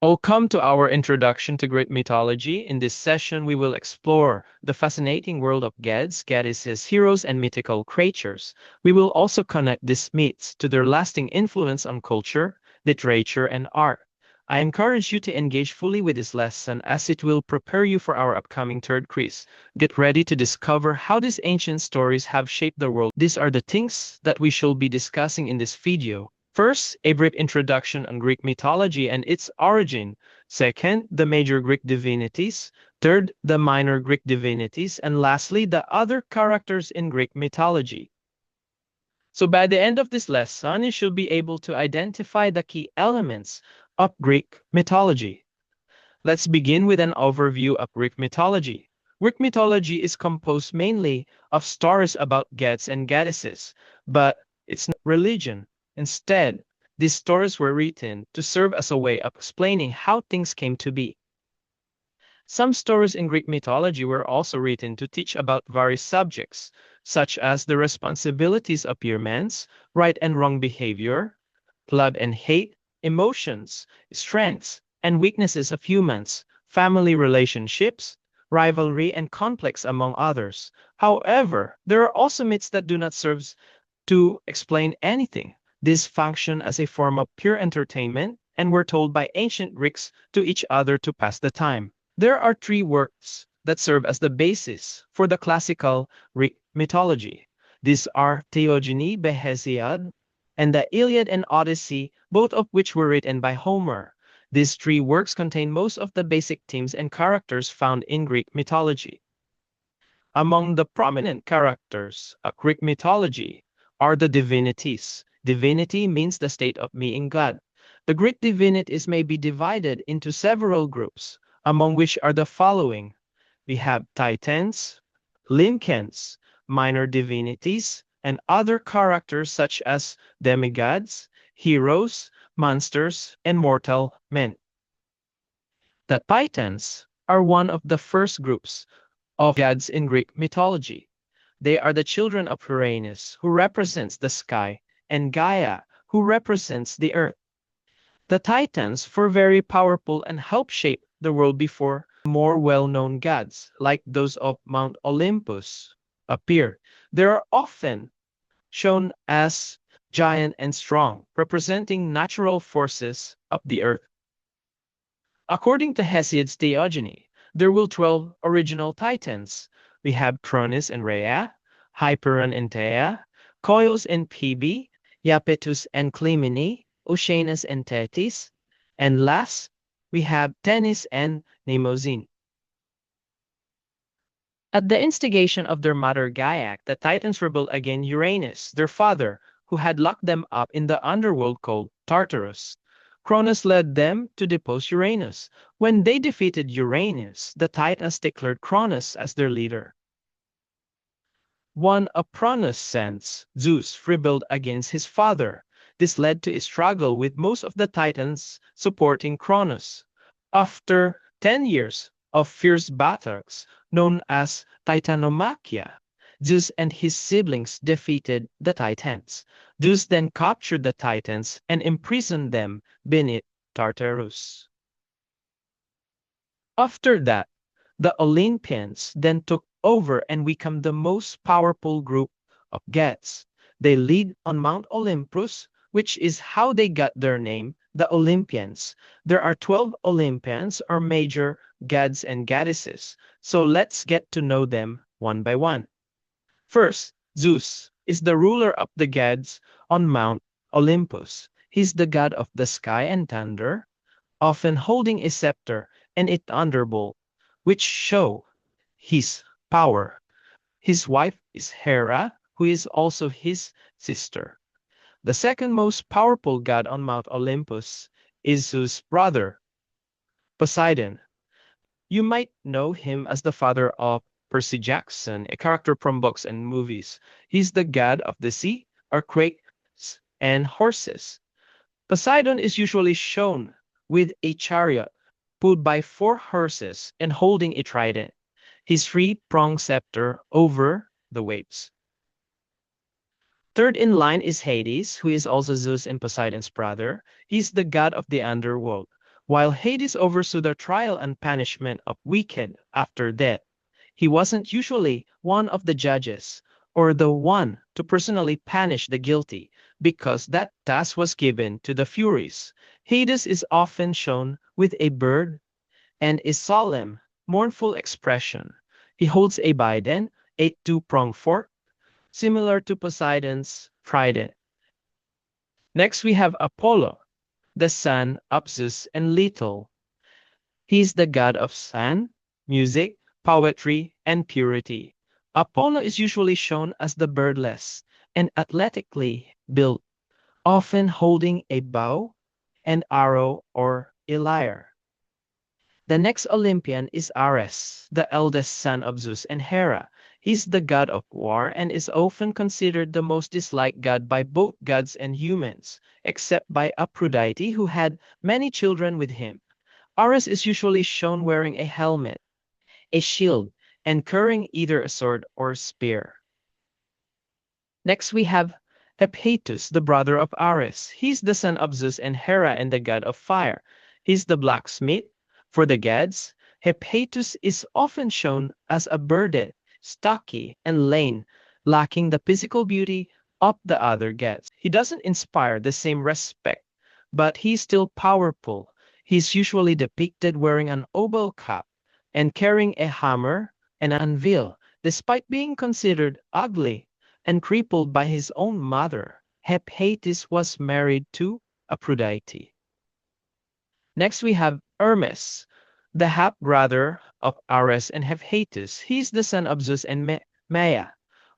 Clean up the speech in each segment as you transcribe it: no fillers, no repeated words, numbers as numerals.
Welcome to our introduction to Greek mythology. In this session, we will explore the fascinating world of gods, goddesses, heroes, and mythical creatures. We will also connect these myths to their lasting influence on culture, literature, and art. I encourage you to engage fully with this lesson as it will prepare you for our upcoming third quiz. Get ready to discover how these ancient stories have shaped the world. These are the things that we shall be discussing in this video. First, a brief introduction on Greek mythology and its origin. Second, the major Greek divinities. Third, the minor Greek divinities. And lastly, the other characters in Greek mythology. So by the end of this lesson, you should be able to identify the key elements of Greek mythology. Let's begin with an overview of Greek mythology. Greek mythology is composed mainly of stories about gods and goddesses, but it's not religion. Instead, these stories were written to serve as a way of explaining how things came to be. Some stories in Greek mythology were also written to teach about various subjects, such as the responsibilities of humans, right and wrong behavior, love and hate, emotions, strengths and weaknesses of humans, family relationships, rivalry, and conflicts, among others. However, there are also myths that do not serve to explain anything. These function as a form of pure entertainment and were told by ancient Greeks to each other to pass the time. There are three works that serve as the basis for the classical Greek mythology. These are Theogony by Hesiod and the Iliad and Odyssey, both of which were written by Homer. These three works contain most of the basic themes and characters found in Greek mythology. Among the prominent characters of Greek mythology are the divinities. Divinity means the state of being God. The Greek divinities may be divided into several groups, among which are the following. We have Titans, Lyncans, minor divinities, and other characters such as demigods, heroes, monsters, and mortal men. The Titans are one of the first groups of gods in Greek mythology. They are the children of Uranus, who represents the sky, and Gaia, who represents the earth. The Titans were very powerful and helped shape the world before more well-known gods, like those of Mount Olympus, appear. They are often shown as giant and strong, representing natural forces of the earth. According to Hesiod's Theogony, there were 12 original Titans. We have Cronus and Rhea, Hyperon and Thea, Koios and Phoebe, Iapetus and Clymene, Oceanus and Thetis, and last, we have Tennis and Mnemosyne. At the instigation of their mother Gaia, the Titans rebelled against Uranus, their father, who had locked them up in the underworld called Tartarus. Cronus led them to depose Uranus. When they defeated Uranus, the Titans declared Cronus as their leader. One of Cronus' sons, Zeus, rebelled against his father. This led to a struggle with most of the Titans supporting Cronus. After 10 years of fierce battles, known as Titanomachia, Zeus and his siblings defeated the Titans. Zeus then captured the Titans and imprisoned them beneath Tartarus. After that, the Olympians then took over and became the most powerful group of gods. They lead on Mount Olympus, which is how they got their name, the Olympians. There are 12 Olympians or major gods and goddesses, so let's get to know them one by one. First, Zeus is the ruler of the gods on Mount Olympus. He's the god of the sky and thunder, often holding a scepter and a thunderbolt, which show his power. His wife is Hera, who is also his sister. The second most powerful god on Mount Olympus is Zeus' brother, Poseidon. You might know him as the father of Percy Jackson, a character from books and movies. He's the god of the sea, earthquakes, and horses. Poseidon is usually shown with a chariot pulled by 4 horses and holding a trident, his three-pronged scepter over the waves. Third in line is Hades, who is also Zeus and Poseidon's brother. He's the god of the underworld. While Hades oversaw the trial and punishment of wicked after death, he wasn't usually one of the judges or the one to personally punish the guilty, because that task was given to the Furies. Hades is often shown with a bird and a solemn, mournful expression. He holds a bident, a two-pronged fork, similar to Poseidon's trident. Next we have Apollo, the son of Zeus and Leto. He is the god of sun, music, poetry, and purity. Apollo is usually shown as the birdless and athletically built, often holding a bow, an arrow, or a lyre. The next Olympian is Ares, the eldest son of Zeus and Hera. He's the god of war and is often considered the most disliked god by both gods and humans, except by Aphrodite, who had many children with him. Ares is usually shown wearing a helmet, a shield, and carrying either a sword or spear. Next we have Hephaestus, the brother of Ares. He's the son of Zeus and Hera and the god of fire. He's the blacksmith. For the gods, Hephaestus is often shown as a bearded, stocky, and lean, lacking the physical beauty of the other gods. He doesn't inspire the same respect, but he's still powerful. He's usually depicted wearing an oval cap and carrying a hammer and an anvil, despite being considered ugly and crippled by his own mother. Hephaestus was married to Aphrodite. Next we have Hermes, the half-brother of Ares and Hephaestus. He is the son of Zeus and Maia,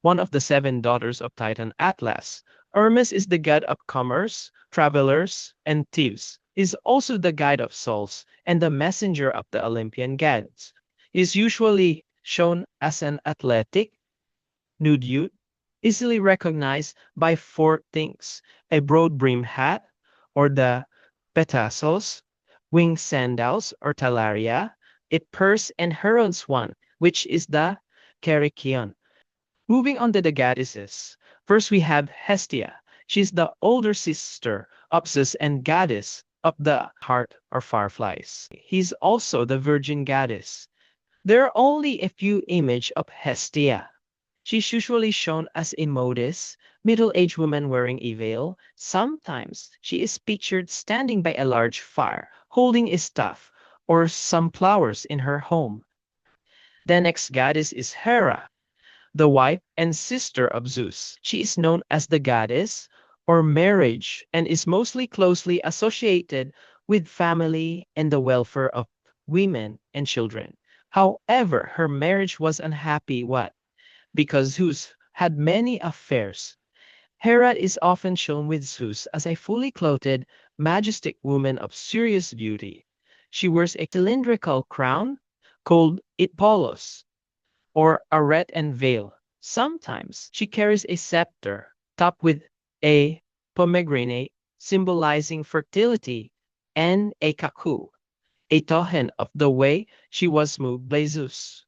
one of the seven daughters of Titan Atlas. Hermes is the god of commerce, travelers, and thieves. He is also the guide of souls and the messenger of the Olympian gods. He is usually shown as an athletic, nude youth, easily recognized by four things: a broad-brimmed hat, or the petasos, winged sandals or talaria, a purse and herald's wand, which is the kerykeion. Moving on to the goddesses. First we have Hestia. She's the older sister of Zeus and goddess of the heart or fireflies. He's also the virgin goddess. There are only a few images of Hestia. She's usually shown as a modest, middle-aged woman wearing a veil. Sometimes she is pictured standing by a large fire, holding a staff or some flowers in her home. The next goddess is Hera, the wife and sister of Zeus. She is known as the goddess or marriage and is mostly closely associated with family and the welfare of women and children. However, her marriage was unhappy because Zeus had many affairs. Hera is often shown with Zeus as a fully clothed, majestic woman of serious beauty. She wears a cylindrical crown called Itpolos, or a red and veil. Sometimes she carries a scepter topped with a pomegranate, symbolizing fertility, and a cuckoo, a token of the way she was moved by Zeus.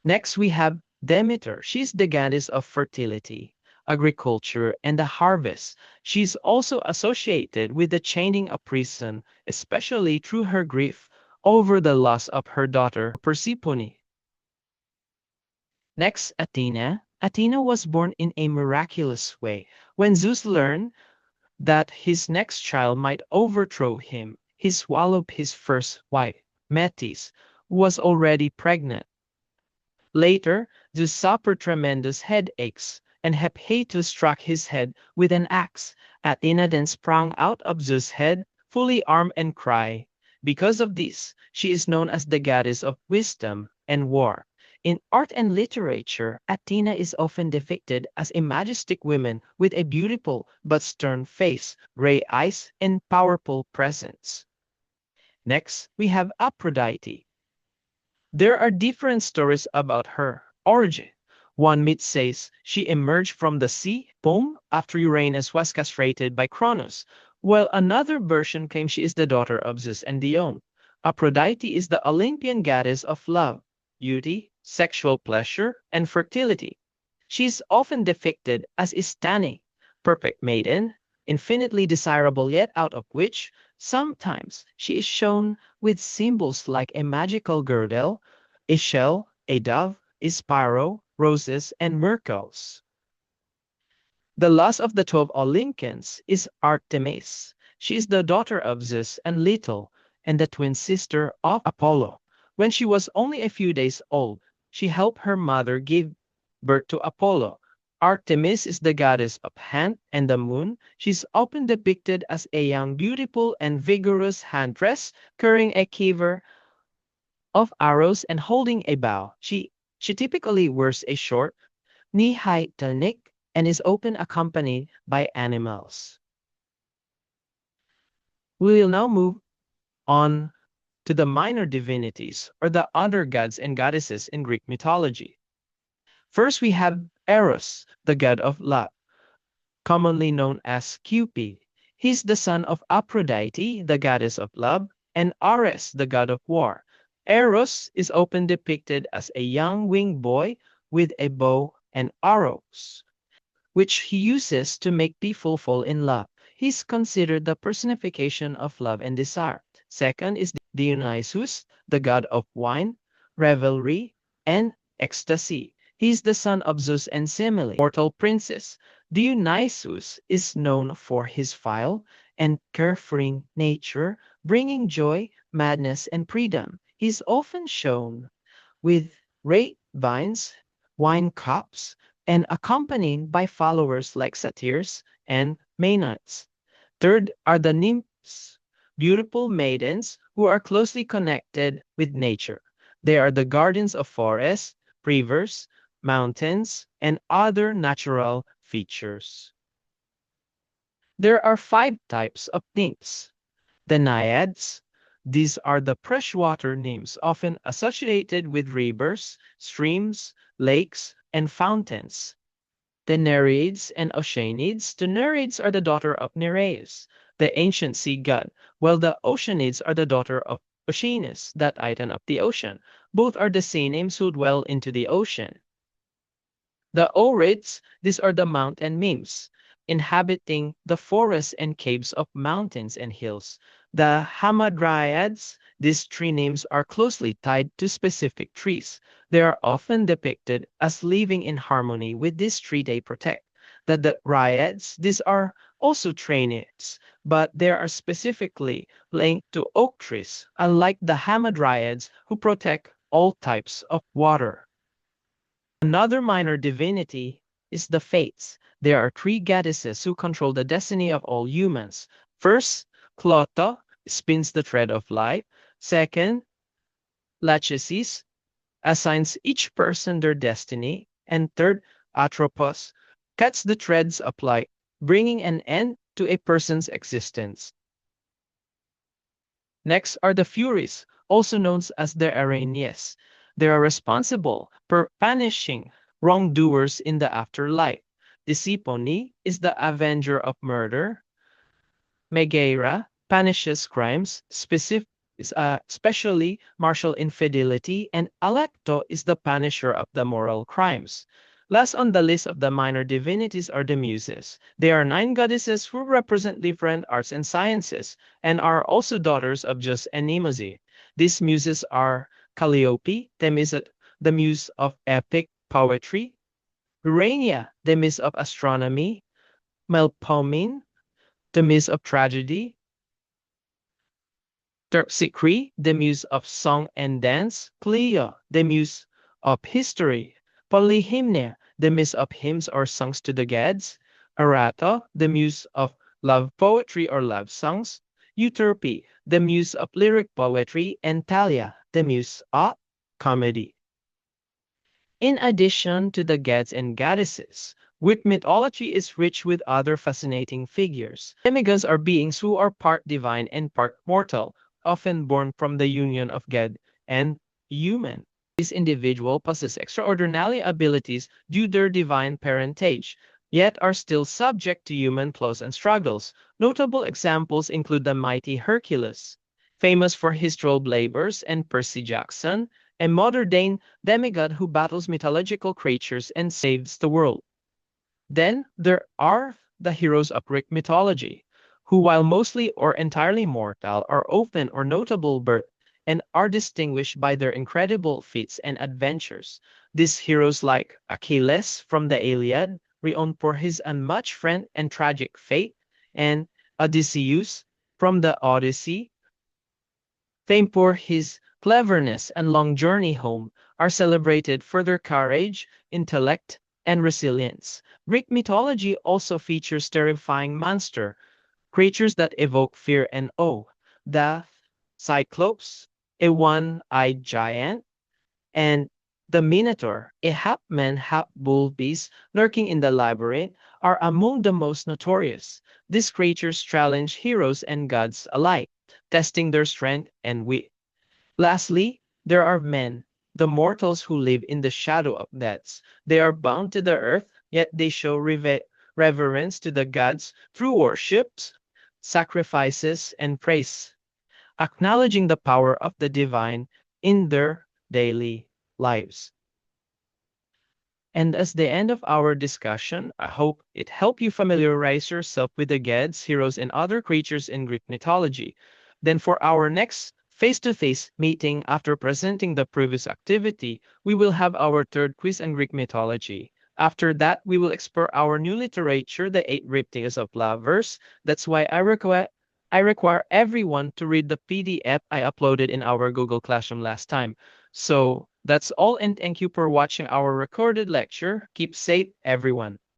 Next, we have Demeter. She's the goddess of fertility, agriculture, and the harvest. She's also associated with the chaining of prison, especially through her grief over the loss of her daughter Persephone. Next, Athena. Athena was born in a miraculous way. When Zeus learned that his next child might overthrow him, he swallowed his first wife, Metis, who was already pregnant. Later, Zeus suffered tremendous headaches, and Hephaestus struck his head with an axe. Athena then sprang out of Zeus' head, fully armed and cried. Because of this, she is known as the goddess of wisdom and war. In art and literature, Athena is often depicted as a majestic woman with a beautiful but stern face, gray eyes, and powerful presence. Next, we have Aphrodite. There are different stories about her origin. One myth says she emerged from the sea boom after Uranus was castrated by Cronus, while another version claims she is the daughter of Zeus and Dione. Aphrodite is the Olympian goddess of love, beauty, sexual pleasure, and fertility. She is often depicted as a stunning, perfect maiden infinitely desirable yet out of which, sometimes, she is shown with symbols like a magical girdle, a shell, a dove, a sparrow, roses, and myrtles. The last of the 12 Olympians is Artemis. She is the daughter of Zeus and Leto, and the twin sister of Apollo. When she was only a few days old, she helped her mother give birth to Apollo. Artemis is the goddess of Hand and the moon. She's often depicted as a young, beautiful, and vigorous huntress carrying a quiver of arrows and holding a bow. She typically wears a short, knee-high tunic and is often accompanied by animals. We will now move on to the minor divinities or the other gods and goddesses in Greek mythology. First, we have Eros, the god of love, commonly known as Cupid. He's the son of Aphrodite, the goddess of love, and Ares, the god of war. Eros is often depicted as a young winged boy with a bow and arrows, which he uses to make people fall in love. He's considered the personification of love and desire. Second is Dionysus, the god of wine, revelry, and ecstasy. He's the son of Zeus and Semele, mortal princess. Dionysus is known for his vile and carefree nature, bringing joy, madness, and freedom. He's often shown with red vines, wine cups, and accompanied by followers like satyrs and maenads. Third are the nymphs, beautiful maidens who are closely connected with nature. They are the guardians of forests, rivers, mountains, and other natural features. There are five types of nymphs. The naiads, these are the freshwater nymphs often associated with rivers, streams, lakes, and fountains. The Nereids and Oceanids. The Nereids are the daughter of Nereus, the ancient sea god, while the Oceanids are the daughter of Oceanus, that titan of the ocean. Both are the sea nymphs who dwell into the ocean. The Oryx, these are the mountain nymphs, inhabiting the forests and caves of mountains and hills. The Hamadryads, these tree names are closely tied to specific trees. They are often depicted as living in harmony with this tree they protect. The Dryads, these are also tree nymphs, but they are specifically linked to oak trees, unlike the Hamadryads who protect all types of water. Another minor divinity is the Fates. There are three goddesses who control the destiny of all humans. First, Clotho spins the thread of life. Second, Lachesis assigns each person their destiny. And third, Atropos cuts the threads of life, bringing an end to a person's existence. Next are the Furies, also known as the Araenies. They are responsible for punishing wrongdoers in the afterlife. Disipone is the avenger of murder. Megara punishes crimes, especially martial infidelity, and Alecto is the punisher of the moral crimes. Last on the list of the minor divinities are the Muses. They are nine goddesses who represent different arts and sciences, and are also daughters of Zeus and Nemesis. These muses are Calliope, the muse of epic poetry; Urania, the muse of astronomy; Melpomene, the muse of tragedy; Terpsichore, the muse of song and dance; Clio, the muse of history; Polyhymnia, the muse of hymns or songs to the gods; Arato, the muse of love poetry or love songs; Euterpe, the muse of lyric poetry; and Thalia, the muse of comedy. In addition to the gods and goddesses, Greek mythology is rich with other fascinating figures. Demigods are beings who are part divine and part mortal, often born from the union of God and human. These individuals possess extraordinary abilities due to their divine parentage, yet are still subject to human flaws and struggles. Notable examples include the mighty Hercules, famous for his troubled labors, and Percy Jackson, a modern-day demigod who battles mythological creatures and saves the world. Then there are the heroes of Greek mythology, who, while mostly or entirely mortal, are often or notable birth and are distinguished by their incredible feats and adventures. These heroes like Achilles from the Iliad, renowned for his unmatched strength and tragic fate, and Odysseus from the Odyssey, famed for his cleverness and long journey home, are celebrated for their courage, intellect, and resilience. Greek mythology also features terrifying monster creatures that evoke fear and awe. The Cyclops, a one-eyed giant, and the Minotaur, a half-man, half-bull beast lurking in the labyrinth, are among the most notorious. These creatures challenge heroes and gods alike, testing their strength and wit. Lastly, there are men, the mortals who live in the shadow of deaths. They are bound to the earth, yet they show reverence to the gods through worships, sacrifices, and praise, acknowledging the power of the divine in their daily lives. And as the end of our discussion, I hope it helped you familiarize yourself with the gods, heroes, and other creatures in Greek mythology. Then for our next face-to-face meeting after presenting the previous activity, we will have our third quiz on Greek mythology. After that, we will explore our new literature, the eight reptiles of lovers. That's why I require everyone to read the PDF I uploaded in our Google Classroom last time. So that's all, and thank you for watching our recorded lecture. Keep safe, everyone.